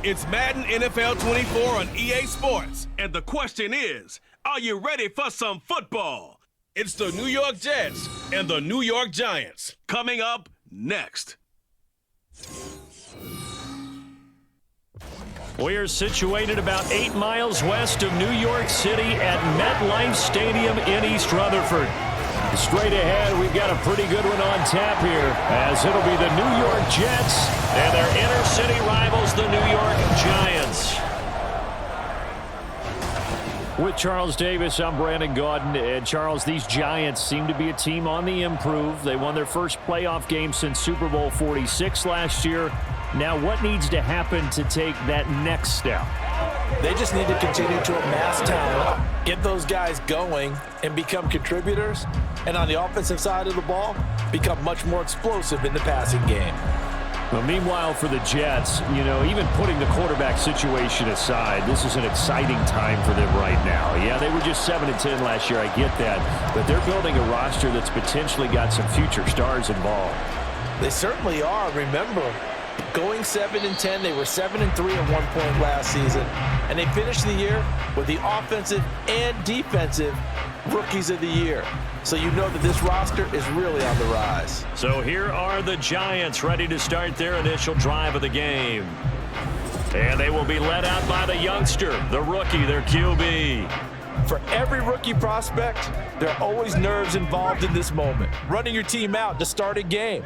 It's Madden NFL 24 on EA Sports. And the question is, are you ready for some football? It's the New York Jets and the New York Giants. Coming up next. We are situated about 8 miles west of New York City at MetLife Stadium in East Rutherford. Straight ahead, we've got a pretty good one on tap here, as it'll be the New York Jets and their inner city rivals, the New York Giants. With Charles Davis, I'm Brandon Gaudin. And Charles, these Giants seem to be a team on the improve. They won their first playoff game since Super Bowl 46 last year. Now, what needs to happen to take that next step? They just need to continue to amass talent, get those guys going, and become contributors. And on the offensive side of the ball, become much more explosive in the passing game. Well, meanwhile, for the Jets, even putting the quarterback situation aside, this is an exciting time for them right now. Yeah, they were just 7-10 last year, I get that. But they're building a roster that's potentially got some future stars involved. They certainly are. Remember, going 7-10, they were 7-3 at one point last season. And they finished the year with the offensive and defensive rookies of the year. So you know that this roster is really on the rise. So here are the Giants ready to start their initial drive of the game. And they will be led out by the youngster, the rookie, their QB. For every rookie prospect, there are always nerves involved in this moment. Running your team out to start a game.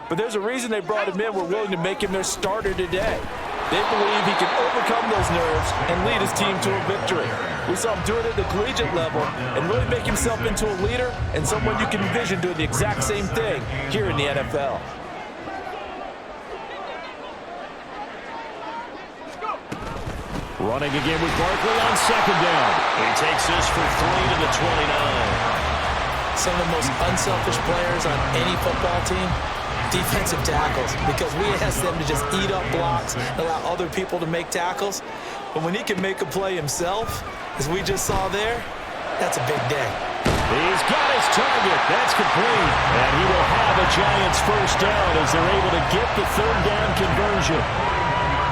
But there's a reason they brought him in. We're willing to make him their starter today. They believe he can overcome those nerves and lead his team to a victory. We saw him do it at the collegiate level and really make himself into a leader and someone you can envision doing the exact same thing here in the NFL. Running again with Barkley on second down. He takes this for 3 to the 29. Some of the most unselfish players on any football team, defensive tackles, because we ask them to just eat up blocks, allow other people to make tackles. But when he can make a play himself, as we just saw there, that's a big day. He's got his target. That's complete. And he will have a Giants first down as they're able to get the third down conversion.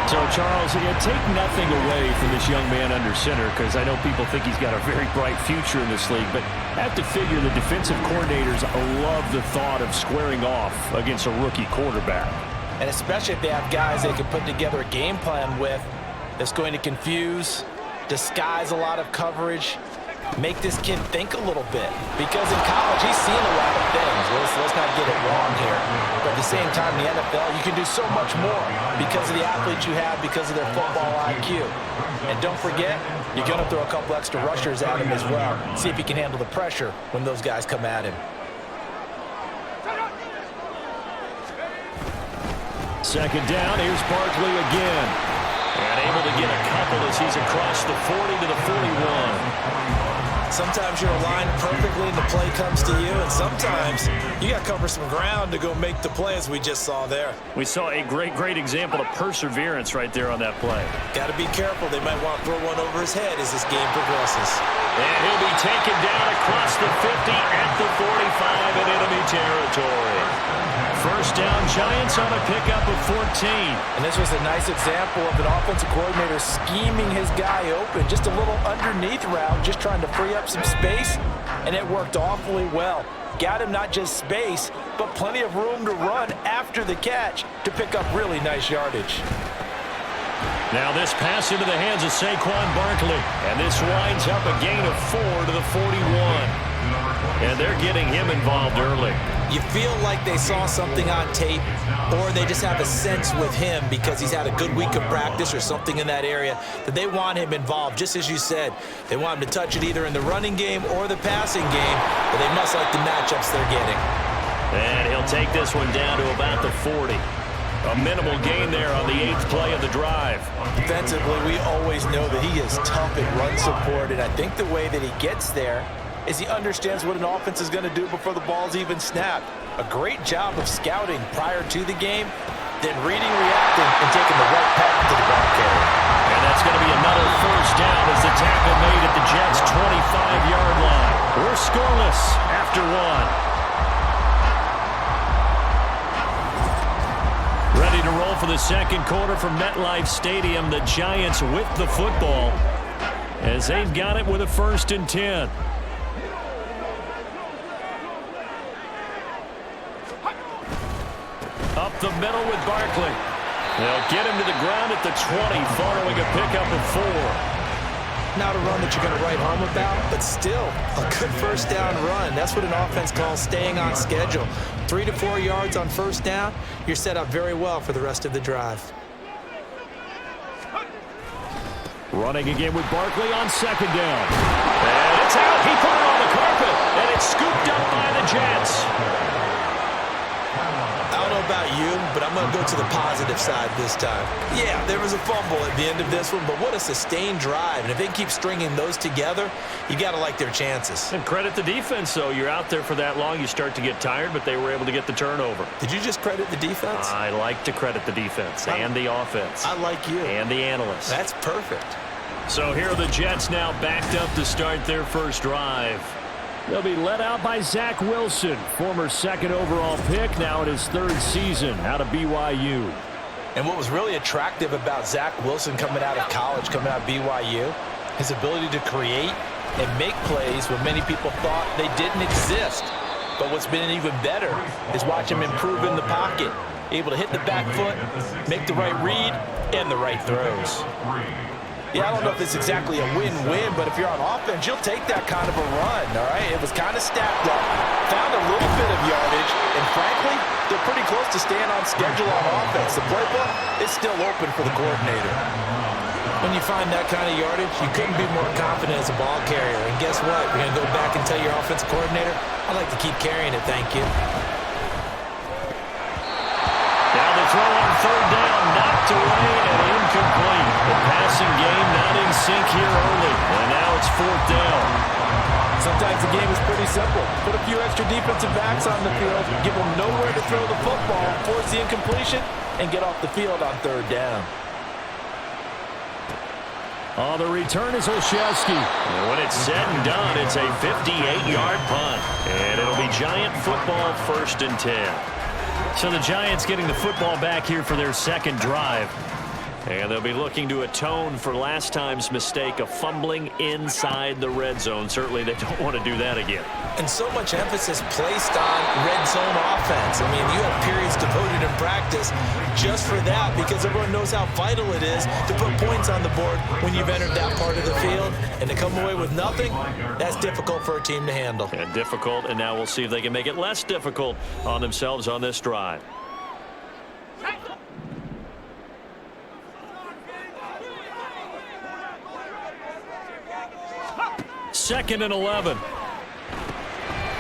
So, Charles, take nothing away from this young man under center, because I know people think he's got a very bright future in this league, but I have to figure the defensive coordinators love the thought of squaring off against a rookie quarterback. And especially if they have guys they can put together a game plan with that's going to confuse, disguise a lot of coverage, make this kid think a little bit. Because in college, he's seen a lot of things. Let's not get it wrong here. But at the same time, in the NFL, you can do so much more because of the athletes you have, because of their football IQ. And don't forget, you're going to throw a couple extra rushers at him as well. See if he can handle the pressure when those guys come at him. Second down, here's Barkley again. And able to get a couple as he's across the 40 to the 41. Sometimes you're aligned perfectly and the play comes to you, and sometimes you got to cover some ground to go make the play, as we just saw there. We saw a great example of perseverance right there on that play. Got to be careful. They might want to throw one over his head as this game progresses. And he'll be taken down across the 50 at the 45 in enemy territory. First down, Giants on a pickup of 14. And this was a nice example of an offensive coordinator scheming his guy open. Just a little underneath route, just trying to free up some space, and it worked awfully well. Got him not just space, but plenty of room to run after the catch to pick up really nice yardage. Now this pass into the hands of Saquon Barkley, and this winds up a gain of 4 to the 41. And they're getting him involved early. You feel like they saw something on tape, or they just have a sense with him because he's had a good week of practice or something in that area that they want him involved. Just as you said, they want him to touch it either in the running game or the passing game, but they must like the matchups they're getting. And he'll take this one down to about the 40. A minimal gain there on the 8th play of the drive. Defensively, we always know that he is tough at run support, and I think the way that he gets there is he understands what an offense is going to do before the ball's even snapped. A great job of scouting prior to the game, then reading, reacting, and taking the right path to the ball carrier. And that's going to be another first down as the tackle made at the Jets' 25-yard line. We're scoreless after one. Ready to roll go for the second quarter from MetLife Stadium. The Giants with the football as they've got it with a 1st and 10. Up the middle with Barkley. They'll get him to the ground at the 20 following a pickup of 4. Not a run that you're going to write home about, but still a good first down run. That's what an offense calls staying on schedule. 3 to 4 yards on first down, you're set up very well for the rest of the drive. Running again with Barkley on 2nd down. And it's out. He put it on the carpet, and it's scooped up by the Jets. I don't know about you, but I'm going to go to the positive side this time. Yeah, there was a fumble at the end of this one, but what a sustained drive. And if they keep stringing those together, you got to like their chances. And credit the defense, though. You're out there for that long, you start to get tired, but they were able to get the turnover. Did you just credit the defense? I like to credit the defense and the offense. I like you. And the analysts. That's perfect. So here are the Jets now backed up to start their first drive. They'll be led out by Zach Wilson, former 2nd overall pick, now in his 3rd season out of BYU. And what was really attractive about Zach Wilson coming out of college, coming out of BYU, his ability to create and make plays when many people thought they didn't exist. But what's been even better is watch him improve in the pocket, able to hit the back foot, make the right read, and the right throws. Yeah, I don't know if it's exactly a win-win, but if you're on offense, you'll take that kind of a run, all right? It was kind of stacked up, found a little bit of yardage, and frankly, they're pretty close to staying on schedule on offense. The playbook is still open for the coordinator. When you find that kind of yardage, you couldn't be more confident as a ball carrier. And guess what? You're going to go back and tell your offensive coordinator, I'd like to keep carrying it, thank you. Now the throw on 3rd down, knocked away and incomplete. The passing game not in sync here early, and now it's 4th down. Sometimes the game is pretty simple. Put a few extra defensive backs on the field, give them nowhere to throw the football, force the incompletion, and get off the field on 3rd down. On the return is Olszewski. And when it's said and done, it's a 58-yard punt. And it'll be Giant football 1st and 10. So the Giants getting the football back here for their 2nd drive. And they'll be looking to atone for last time's mistake of fumbling inside the red zone. Certainly they don't want to do that again. And so much emphasis placed on red zone offense. I mean, you have periods devoted in practice just for that because everyone knows how vital it is to put points on the board when you've entered that part of the field. And to come away with nothing, that's difficult for a team to handle. And difficult, and now we'll see if they can make it less difficult on themselves on this drive. 2nd and 11.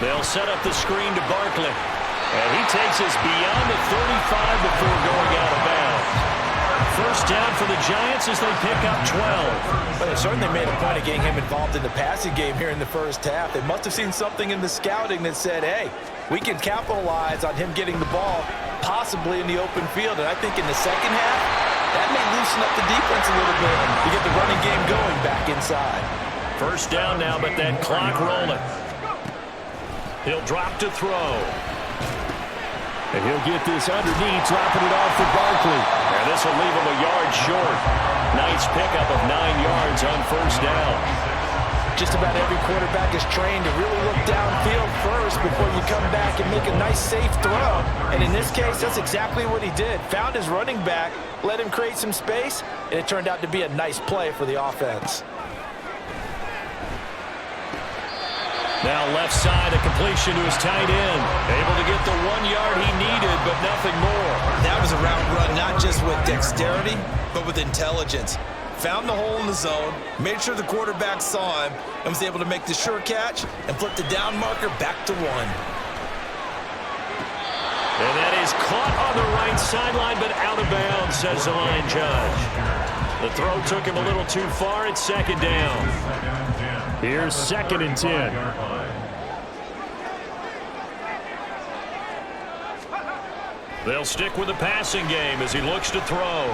They'll set up the screen to Barkley. And he takes us beyond the 35 before going out of bounds. 1st down for the Giants as they pick up 12. But they certainly made a point of getting him involved in the passing game here in the 1st half. They must have seen something in the scouting that said, hey, we can capitalize on him getting the ball possibly in the open field. And I think in the 2nd half, that may loosen up the defense a little bit to get the running game going back inside. 1st down now, but that clock rolling. He'll drop to throw. And he'll get this underneath, dropping it off for Barkley. And this will leave him a yard short. Nice pickup of 9 yards on 1st down. Just about every quarterback is trained to really look downfield first before you come back and make a nice, safe throw. And in this case, that's exactly what he did. Found his running back, let him create some space, and it turned out to be a nice play for the offense. Now left side, a completion to his tight end. Able to get the 1 yard he needed, but nothing more. That was a route run, not just with dexterity, but with intelligence. Found the hole in the zone, made sure the quarterback saw him, and was able to make the sure catch and flip the down marker back to 1. And that is caught on the right sideline, but out of bounds, says the line judge. The throw took him a little too far. It's 2nd down. Here's 2nd and 10. They'll stick with the passing game as he looks to throw.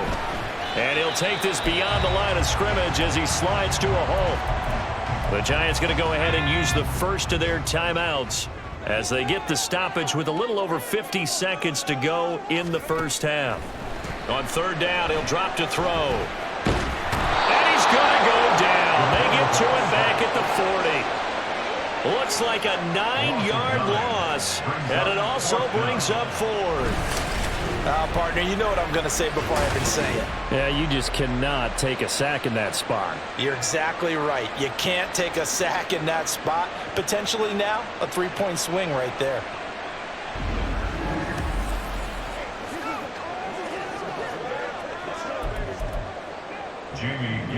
And he'll take this beyond the line of scrimmage as he slides to a halt. The Giants going to go ahead and use the first of their timeouts as they get the stoppage with a little over 50 seconds to go in the 1st half. On third down, he'll drop to throw. And he's going to go down. They get to him back at the 40. Looks like a 9-yard loss, and it also brings up 4th. Partner, you know what I'm going to say before I even say it. Yeah, you just cannot take a sack in that spot. You're exactly right. You can't take a sack in that spot. Potentially now, a 3-point swing right there.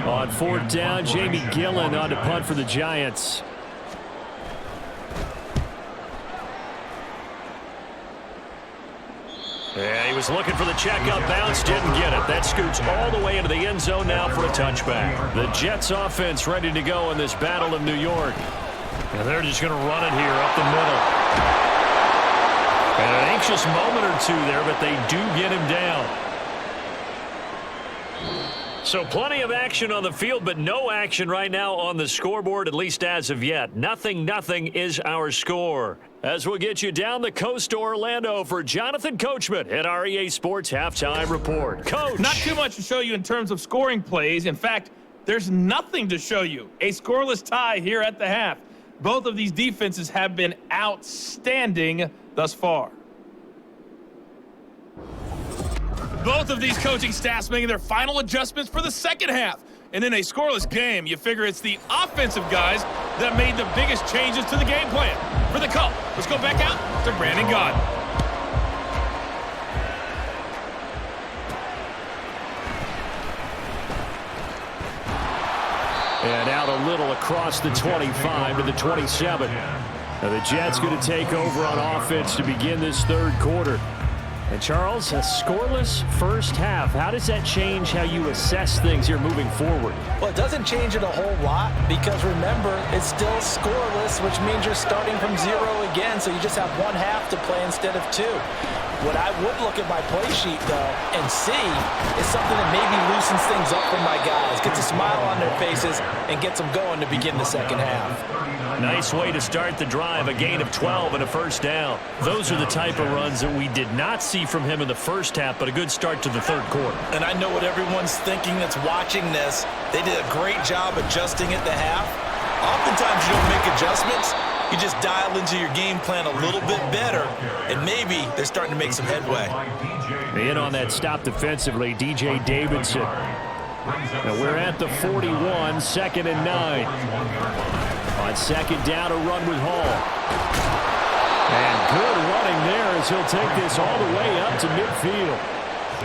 On fourth down, Jamie Gillen on to punt for the Giants. Yeah, he was looking for the checkup bounce, didn't get it. That scoots all the way into the end zone now for a touchback. The Jets offense ready to go in this battle of New York. And they're just going to run it here up the middle. And an anxious moment or two there, but they do get him down. So plenty of action on the field, but no action right now on the scoreboard, at least as of yet. 0-0 is our score. As we'll get you down the coast to Orlando for Jonathan Coachman at our EA Sports Halftime Report. Coach! Not too much to show you in terms of scoring plays. In fact, there's nothing to show you. A scoreless tie here at the half. Both of these defenses have been outstanding thus far. Both of these coaching staffs making their final adjustments for the second half. And in a scoreless game, you figure it's the offensive guys that made the biggest changes to the game plan. For the call, let's go back out to Brandon Gaudin. And out a little across the 25 to the 27. Now the Jets going to take over on offense to begin this third quarter. And Charles, a scoreless first half. How does that change how you assess things here moving forward? Well, it doesn't change it a whole lot because remember, it's still scoreless, which means you're starting from 0 again, so you just have one half to play instead of 2. What I would look at my play sheet, though, and see is something that maybe loosens things up for my guys, gets a smile on their faces, and gets them going to begin the second half. Nice way to start the drive, a gain of 12 and a first down. Those are the type of runs that we did not see from him in the first half, but a good start to the third quarter. And I know what everyone's thinking that's watching this. They did a great job adjusting at the half. Oftentimes you don't make adjustments. You just dial into your game plan a little bit better, and maybe they're starting to make some headway. In on that stop defensively, DJ Davidson. Now we're at the 41, 2nd and 9. On second down, a run with Hall. And good running there as he'll take this all the way up to midfield.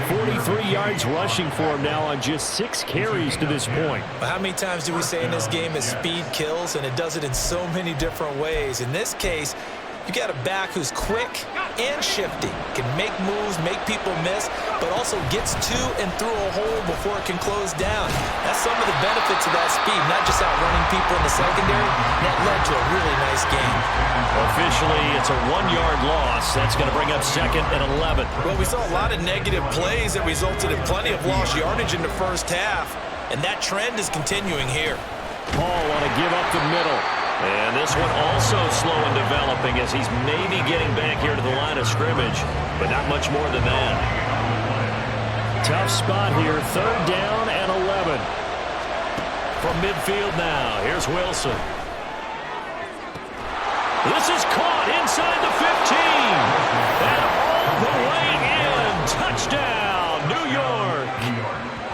43 yards rushing for him now on just 6 carries to this point. But how many times do we say in this game is speed kills, and it does it in so many different ways. In this case, you got a back who's quick and shifty, can make moves, make people miss, but also gets to and through a hole before it can close down. That's some of the benefits of that speed, not just outrunning people in the secondary. That led to a really nice game. Officially, it's a 1-yard loss. That's going to bring up 2nd and 11. Well, we saw a lot of negative plays that resulted in plenty of lost yardage in the first half, and that trend is continuing here. Paul on a give up the middle. And this one also slow in developing as he's maybe getting back here to the line of scrimmage, but not much more than that. Tough spot here, 3rd down and 11. From midfield now, here's Wilson. This is caught inside the 15. And all the way in. Touchdown, New York.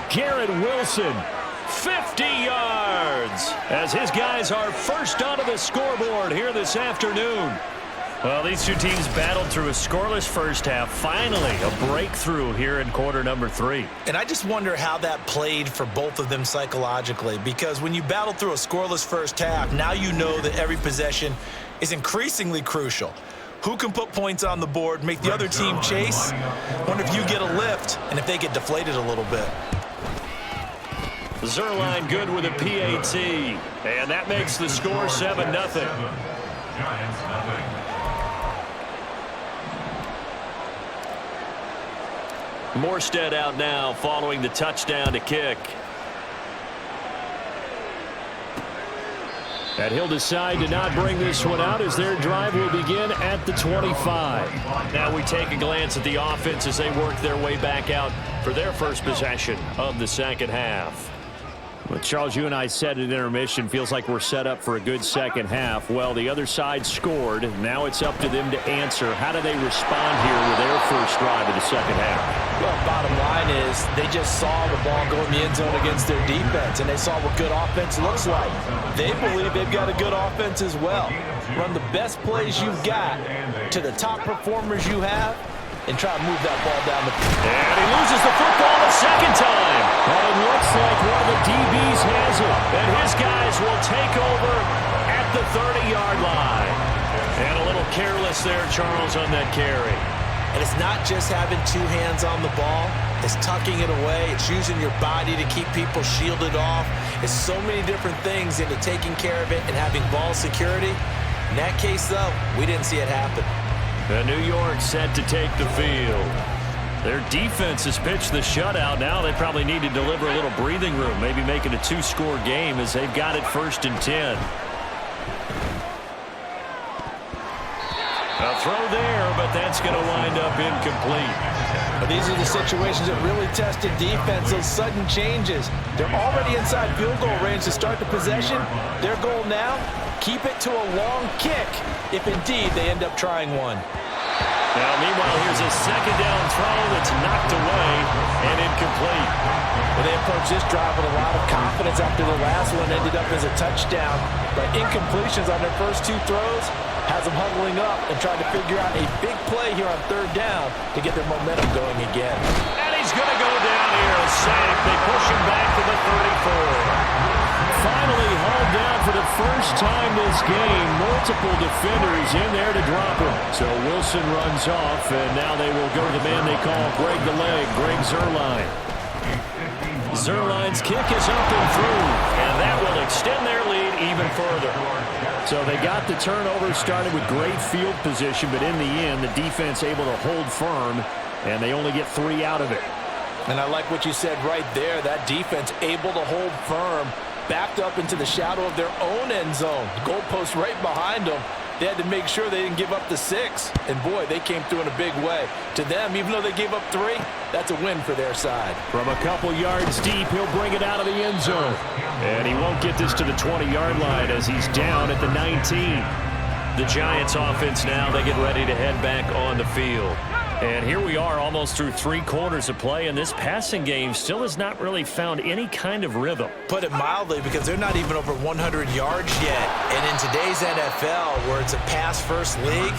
Garrett Wilson. 50 yards as his guys are first onto the scoreboard here this afternoon. Well, these two teams battled through a scoreless first half. Finally, a breakthrough here in quarter number 3. And I just wonder how that played for both of them psychologically, because when you battle through a scoreless first half, now you know that every possession is increasingly crucial. Who can put points on the board, make the other team chase? Wonder if you get a lift and if they get deflated a little bit. Zerline good with a PAT, and that makes the score 7-0. Morstead out now following the touchdown to kick. And he'll decide to not bring this one out as their drive will begin at the 25. Now we take a glance at the offense as they work their way back out for their first possession of the second half. Well, Charles, you and I said at intermission, feels like we're set up for a good second half. Well, the other side scored. Now it's up to them to answer. How do they respond here with their first drive of the second half? Well, bottom line is they just saw the ball go in the end zone against their defense, and they saw what good offense looks like. They believe they've got a good offense as well. Run the best plays you've got to the top performers you have, and try to move that ball down the field. And he loses the football the second time. But it looks like one of the DBs has it. And his guys will take over at the 30-yard line. And a little careless there, Charles, on that carry. And it's not just having two hands on the ball. It's tucking it away. It's using your body to keep people shielded off. It's so many different things into taking care of it and having ball security. In that case, though, we didn't see it happen. And New York set to take the field. Their defense has pitched the shutout. Now they probably need to deliver a little breathing room, maybe make it a two-score game as they've got it 1st and 10. A throw there, but that's going to wind up incomplete. But these are the situations that really tested defense, those sudden changes. They're already inside field goal range to start the possession. Their goal now, keep it to a long kick if indeed they end up trying one. Now, meanwhile, here's a second down throw that's knocked away and incomplete. Well, they approached this drive with a lot of confidence after the last one ended up as a touchdown. But incompletions on their first two throws has them huddling up and trying to figure out a big play here on 3rd down to get their momentum going again. And he's going to go down here, a sack. They push him back to the 34. Finally hauled down for the first time this game. Multiple defenders in there to drop him. So Wilson runs off, and now they will go to the man they call Greg the Leg, Greg Zuerlein. Zuerlein's kick is up and through, and that will extend their lead even further. So they got the turnover started with great field position, but in the end, the defense able to hold firm, and they only get 3 out of it. And I like what you said right there. That defense able to hold firm, backed up into the shadow of their own end zone. Goalpost right behind them. They had to make sure they didn't give up the 6. And, boy, they came through in a big way. To them, even though they gave up 3, that's a win for their side. From a couple yards deep, he'll bring it out of the end zone. And he won't get this to the 20-yard line as he's down at the 19. The Giants offense now, they get ready to head back on the field. And here we are almost through 3 quarters of play, and this passing game still has not really found any kind of rhythm. Put it mildly, because they're not even over 100 yards yet. And in today's NFL, where it's a pass-first league,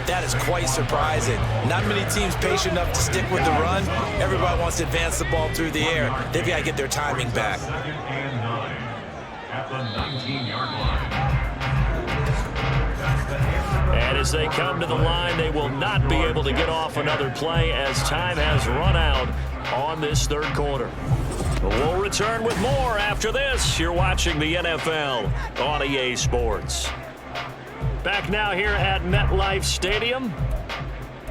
that is quite surprising. Not many teams patient enough to stick with the run. Everybody wants to advance the ball through the air. They've got to get their timing back. At the 19-yard line. And as they come to the line, they will not be able to get off another play as time has run out on this 3rd quarter. We'll return with more after this. You're watching the NFL on EA Sports. Back now here at MetLife Stadium.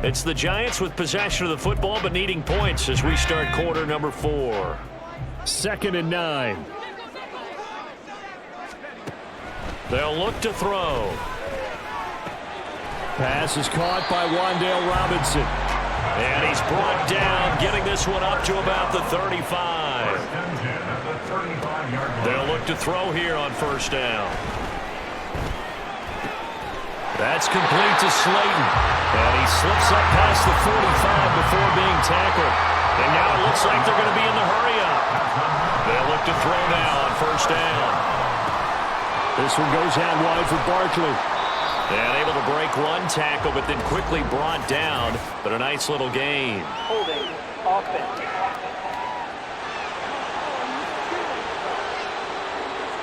It's the Giants with possession of the football but needing points as we start quarter number 4. 2nd and 9. They'll look to throw. Pass is caught by Wan'Dale Robinson. And he's brought down, getting this one up to about the 35. They'll look to throw here on 1st down. That's complete to Slayton. And he slips up past the 45 before being tackled. And now it looks like they're going to be in the hurry-up. They'll look to throw now on 1st down. This one goes out wide for Barkley. And able to break one tackle, but then quickly brought down. But a nice little gain. Holding offense.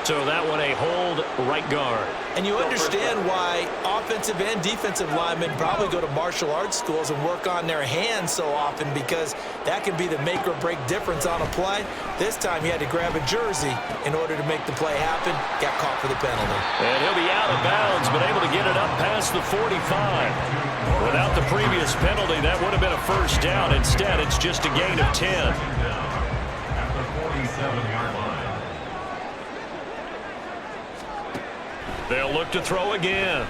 So that one a hold right guard. And you understand why offensive and defensive linemen probably go to martial arts schools and work on their hands so often, because that can be the make or break difference on a play. This time he had to grab a jersey in order to make the play happen. Got caught for the penalty. And he'll be out of bounds, but able to get it up past the 45. Without the previous penalty, that would have been a 1st down. Instead, it's just a gain of 10. At the 47-yard line. They'll look to throw again.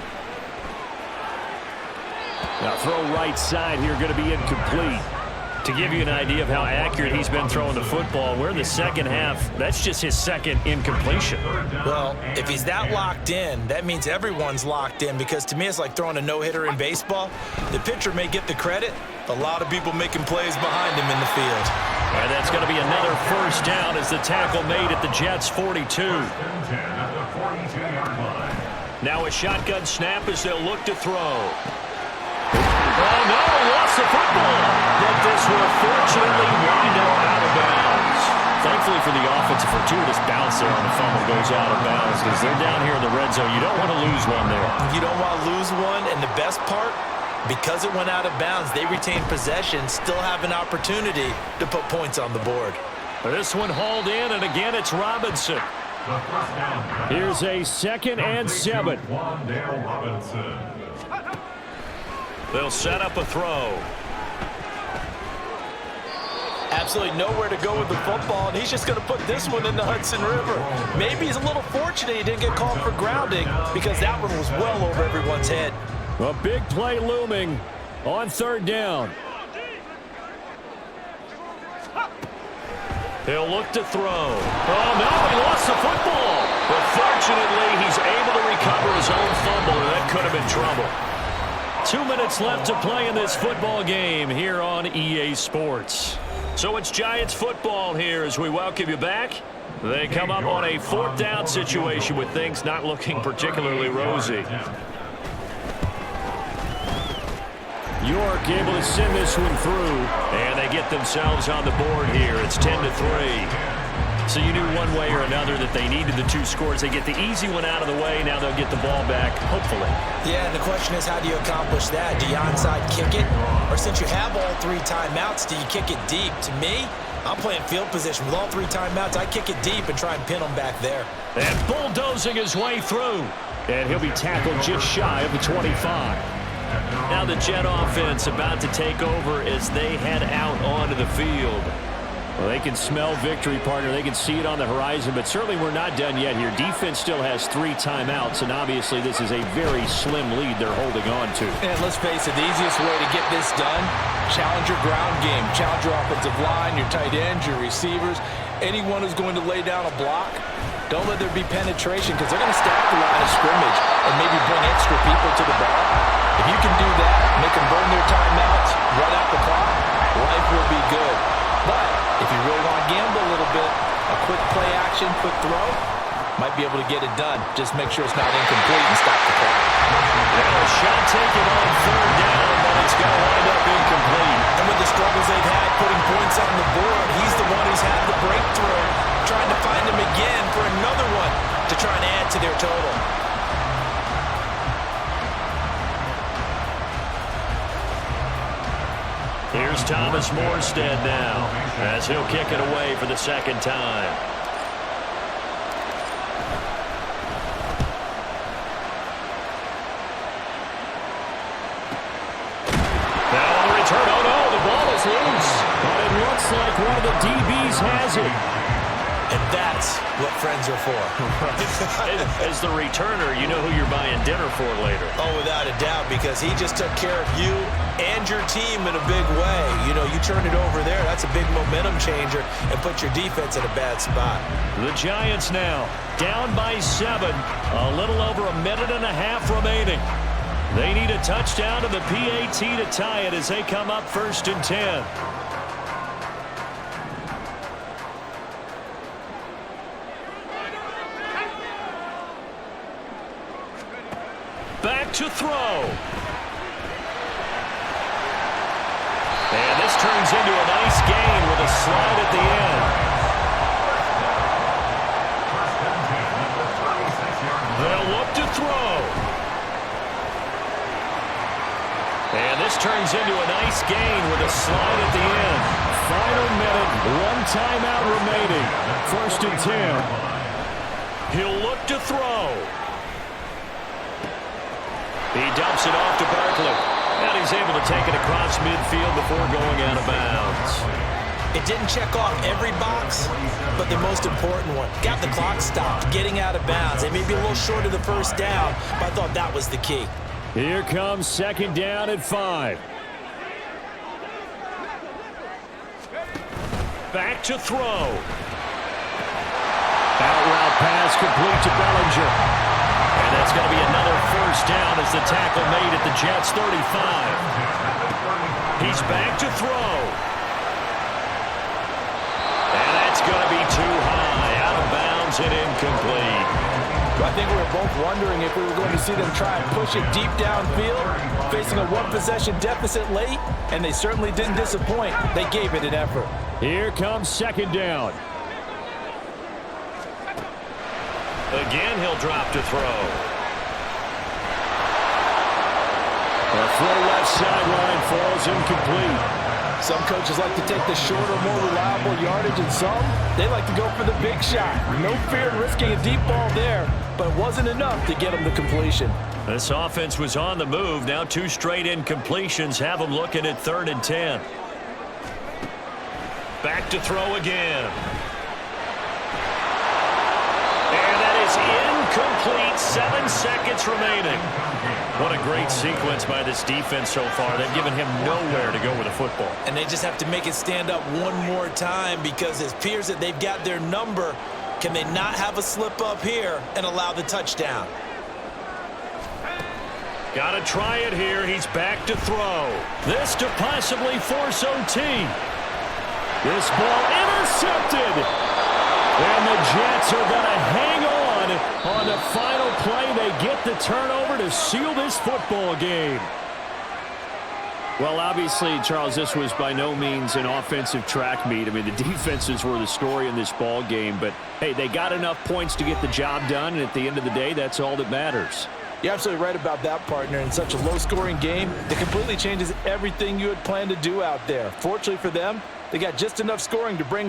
Now throw right side here, going to be incomplete. To give you an idea of how accurate he's been throwing the football, we're in the second half. That's just his second incompletion. Well, if he's that locked in, that means everyone's locked in, because to me it's like throwing a no-hitter in baseball. The pitcher may get the credit, a lot of people making plays behind him in the field. And that's going to be another first down as the tackle made at the Jets' 42. Now a shotgun snap as they'll look to throw. Oh, no, he lost the football. But this will fortunately wind up out of bounds. Thankfully for the offense, a fortuitous bounce there on the fumble goes out of bounds because they're down here in the red zone. You don't want to lose one there. You don't want to lose one, and the best part, because it went out of bounds, they retain possession, still have an opportunity to put points on the board. This one hauled in, and again it's Robinson. Here's a 2nd and 7. They'll set up a throw. Absolutely nowhere to go with the football, and he's just going to put this one in the Hudson River. Maybe he's a little fortunate he didn't get called for grounding, because that one was well over everyone's head. A big play looming on 3rd down. He'll look to throw. Oh, no, he lost the football. But fortunately, he's able to recover his own fumble, and that could have been trouble. 2 minutes left to play in this football game here on EA Sports. So it's Giants football here as we welcome you back. They come up on a 4th down situation with things not looking particularly rosy. York able to send this one through, and they get themselves on the board here. It's 10-3. So you knew one way or another that they needed the 2 scores. They get the easy one out of the way. Now they'll get the ball back, hopefully. Yeah, and the question is, how do you accomplish that? Do you onside kick it? Or since you have all 3 timeouts, do you kick it deep? To me, I'm playing field position. With all 3 timeouts, I kick it deep and try and pin them back there. And bulldozing his way through. And he'll be tackled just shy of the 25. Now the Jet offense about to take over as they head out onto the field. Well, they can smell victory, partner. They can see it on the horizon, but certainly we're not done yet here. Defense still has 3 timeouts, and obviously this is a very slim lead they're holding on to. And let's face it, the easiest way to get this done, challenge your ground game. Challenge your offensive line, your tight ends, your receivers, anyone who's going to lay down a block. Don't let there be penetration, because they're going to stack the line of scrimmage and maybe bring extra people to the ball. If you can do that, make them burn their timeouts, run out the clock, life will be good. But if you really want to gamble a little bit, a quick play action, quick throw, might be able to get it done. Just make sure it's not incomplete and stop the clock. Well, a shot taken on 3rd down, but it's going to wind up incomplete. And with the struggles they've had putting points on the board, he's the one who's had the breakthrough, trying to find him again for another one to try and add to their total. Here's Thomas Morstead now as he'll kick it away for the 2nd time. Now on the return, oh no, the ball is loose. But it looks like one of the DBs has it. And that's what friends are for. As the returner, you know who you're buying dinner for later. Oh, without a doubt, because he just took care of you and your team in a big way. You know, you turn it over there, that's a big momentum changer and put your defense in a bad spot. The Giants now down by 7, a little over a minute and a half remaining. They need a touchdown to the PAT to tie it as they come up 1st and 10. Back to throw. And this turns into a nice gain with a slide at the end. They'll look to throw. And this turns into a nice gain with a slide at the end. Final minute, 1 timeout remaining. 1st and 10. He'll look to throw. He dumps it off to Barkley. And he's able to take it across midfield before going out of bounds. It didn't check off every box, but the most important one. Got the clock stopped, getting out of bounds. They may be a little short of the first down, but I thought that was the key. Here comes second down at 5. Back to throw. Out route pass complete to Bellinger. And that's going to be another first down as the tackle made at the Jets' 35. He's back to throw. And that's going to be too high. Out of bounds and incomplete. I think we were both wondering if we were going to see them try and push it deep downfield, facing a one-possession deficit late, and they certainly didn't disappoint. They gave it an effort. Here comes second down. Again, he'll drop to throw. The throw left sideline falls incomplete. Some coaches like to take the shorter, more reliable yardage, and some, they like to go for the big shot. No fear in risking a deep ball there, but it wasn't enough to get them to completion. This offense was on the move. Now 2 straight incompletions have them looking at 3rd and 10. Back to throw again. And that is incomplete. 7 seconds remaining. What a great sequence by this defense so far. They've given him nowhere to go with the football. And they just have to make it stand up one more time because it appears that they've got their number. Can they not have a slip up here and allow the touchdown? Got to try it here. He's back to throw. This to possibly force OT. This ball intercepted. And the Jets are going to hang on the final play. They get the turnover to seal this football game. Well, obviously, Charles, this was by no means an offensive track meet. I mean, the defenses were the story in this ball game. But, hey, they got enough points to get the job done. And at the end of the day, that's all that matters. You're absolutely right about that, partner. In such a low-scoring game, it completely changes everything you had planned to do out there. Fortunately for them, they got just enough scoring to bring